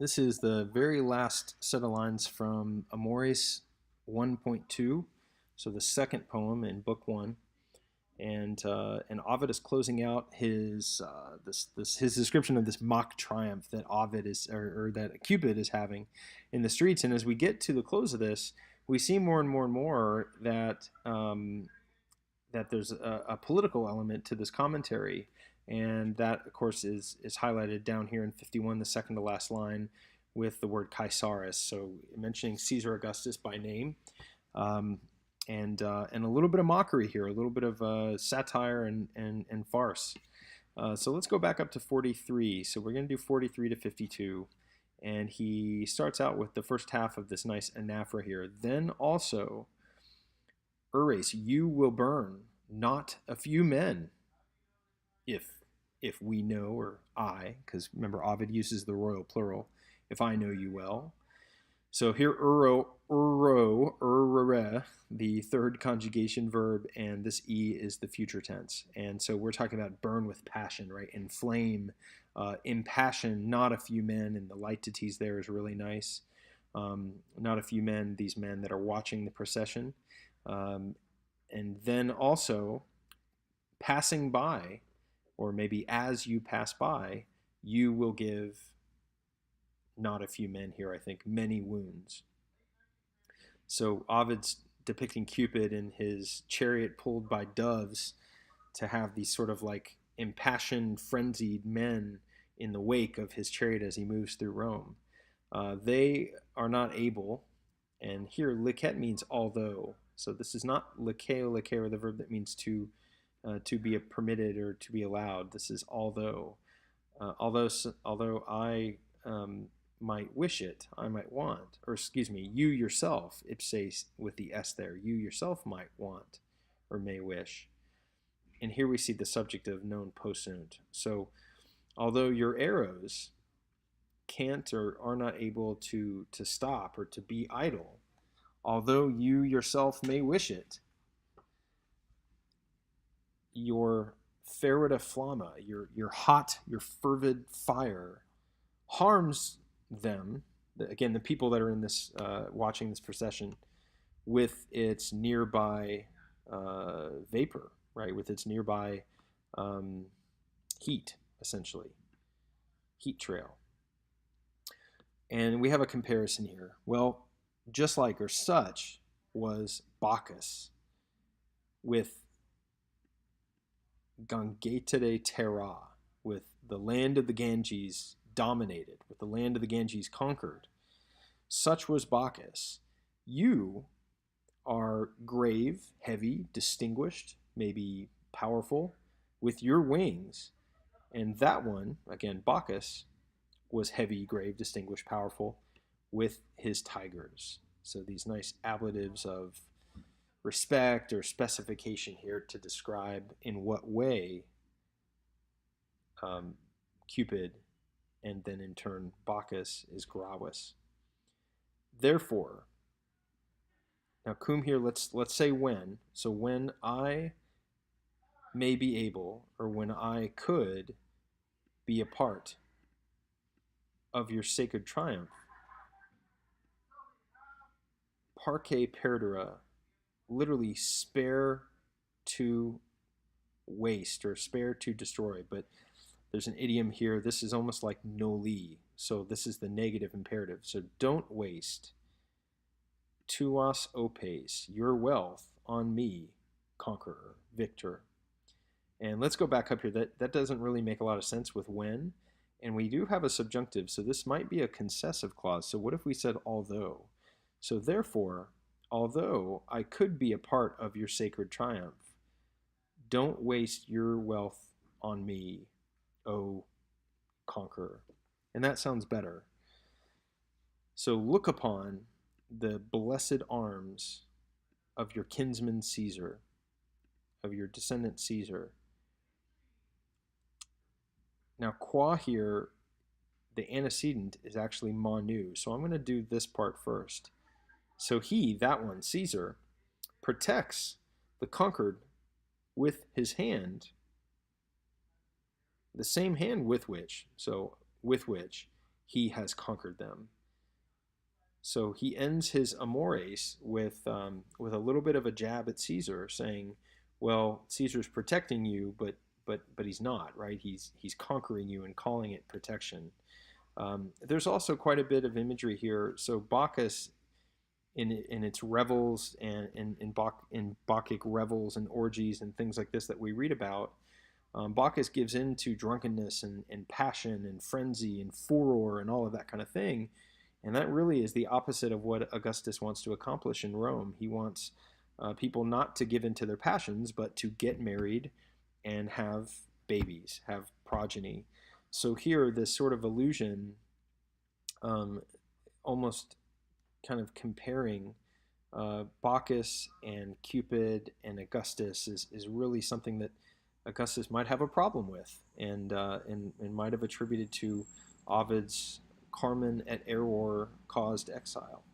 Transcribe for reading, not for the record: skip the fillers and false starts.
This is the very last set of lines from Amores 1.2, so the second poem in Book 1. And Ovid is closing out his his description of this mock triumph that Ovid is or that Cupid is having in the streets. And as we get to the close of this, we see more and more and more that that there's a political element to this commentary, and that of course is highlighted down here in 51, the second to last line, with the word Caesaris, so mentioning Caesar Augustus by name. And a little bit of mockery here, a little bit of satire and farce. So let's go back up to 43. So we're going to do 43 to 52. And he starts out with the first half of this nice anaphora here. Then also, Ures, you will burn not a few men, if we know, or I, because remember Ovid uses the royal plural, if I know you well. So here, the third conjugation verb, and this E is the future tense. And so we're talking about burn with passion, right? Inflame, impassion, not a few men, and the laetities there is really nice. Not a few men, these men that are watching the procession. And then also, passing by, or maybe as you pass by, you will give not a few men here, I think, many wounds. So Ovid's depicting Cupid in his chariot pulled by doves to have these sort of like impassioned, frenzied men in the wake of his chariot as he moves through Rome. They are not able, and here licet means although. So this is not liceo, the verb that means to be permitted or to be allowed. This is although. Although I might wish it, I might want, or excuse me, you yourself, ipse with the S there, you yourself might want or may wish. And here we see the subjective non possunt. So although your arrows can't or are not able to stop or to be idle, although you yourself may wish it, your fervida flamma, your hot, your fervid fire, harms them, again, the people that are in this, watching this procession, with its nearby vapor, right? With its nearby heat, essentially, heat trail. And we have a comparison here. Well, just like or such was Bacchus with Gangetere Terra, with the land of the Ganges dominated, with the land of the Ganges conquered. Such was Bacchus. You are grave, heavy, distinguished, maybe powerful, with your wings. And that one, again, Bacchus, was heavy, grave, distinguished, powerful, with his tigers. So these nice ablatives of respect or specification here to describe in what way Cupid, and then in turn Bacchus, is gravis. Therefore, now cum here, let's say when. So when I may be able, or when I could be a part of your sacred triumph, parque perdere, literally spare to waste or spare to destroy, but there's an idiom here. This is almost like noli, so this is the negative imperative. So don't waste tuas opes, your wealth, on me, conqueror, victor. And let's go back up here. That doesn't really make a lot of sense with when, and we do have a subjunctive, so this might be a concessive clause. So what if we said although? So therefore, although I could be a part of your sacred triumph, don't waste your wealth on me, O conqueror. And that sounds better. So look upon the blessed arms of your kinsman Caesar, of your descendant Caesar. Now, qua here, the antecedent is actually manu, so I'm going to do this part first. So he, that one, Caesar, protects the conquered with his hand, the same hand with which he has conquered them. So he ends his Amores with a little bit of a jab at Caesar, saying, "Well, Caesar's protecting you, but he's not, right? He's conquering you and calling it protection." There's also quite a bit of imagery here. So Bacchus, in its revels and in Bacchic revels and orgies and things like this that we read about, Bacchus gives in to drunkenness and passion and frenzy and furor and all of that kind of thing. And that really is the opposite of what Augustus wants to accomplish in Rome. He wants people not to give in to their passions, but to get married and have babies, have progeny. So here, this sort of allusion, almost kind of comparing Bacchus and Cupid and Augustus is really something that Augustus might have a problem with, and might have attributed to Ovid's Carmen et Error caused exile.